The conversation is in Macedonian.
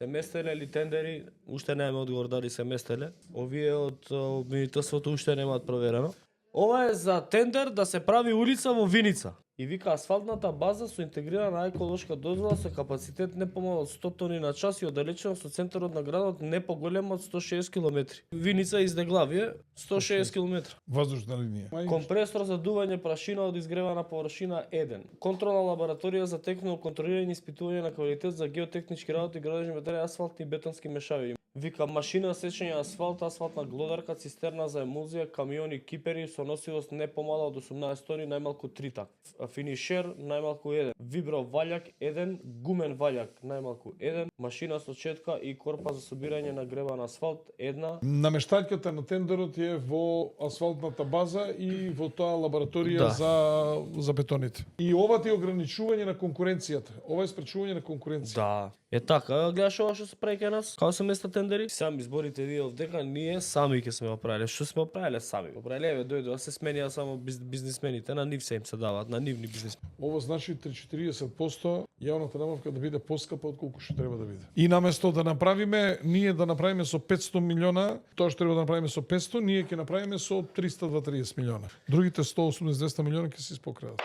се местеле или тендери, уште немаме одговор дали се местеле. Овие од Министерството уште немаат проверено. Ова е за тендер да се прави улица во Виница. И вика асфалтната база со интегрирана еколошка дозвола со капацитет не помал од 100 тони на час и оддалеченост од центарот на градот не поголема од 160 км. Виница изdeглавие 160 км. Воздушна линија. Компресор за дување прашина од изгревана површина 1. Контролна лабораторија за технико контролирање и испитување на квалитет за геотехнички работи, градежни материјали, асфалтни и бетонски мешавини. Вика машина за сечење асфалт, асфалтна глодарка, цистерна за емулзија, камиони, кипери со носивост не помала од 18 тони, најмалку 3 так. Финишер најмалку 1. Вибро ваљак 1, гумен ваљак најмалку 1, машина со четка и корпа за собирање на гребан асфалт 1. Намештањата на тендерот е во асфалтната база и во тоа лабораторија за бетоните. И ова ти е ограничување на конкуренцијата. Ова е спречување на конкуренција. Да. Е така, гледаш ова што се прави кај нас? Како се места тендери? Сами изборите вие овдека, ние сами ќе сме го правеле. Што сме го правеле сами? Го правеле, еве дојдоа се сменија само бизнисмените, на нив се им се даваат, на нивни бизнисмени. Ова значи 30-40% јавната набавка да биде поскапа од колку што треба да биде. И наместо да направиме, ние да направиме со 500 милиона, тоа што треба да направиме со 500, ние ќе направиме со 330 милиона. Другите 180-200 милиона ќе се испокриват.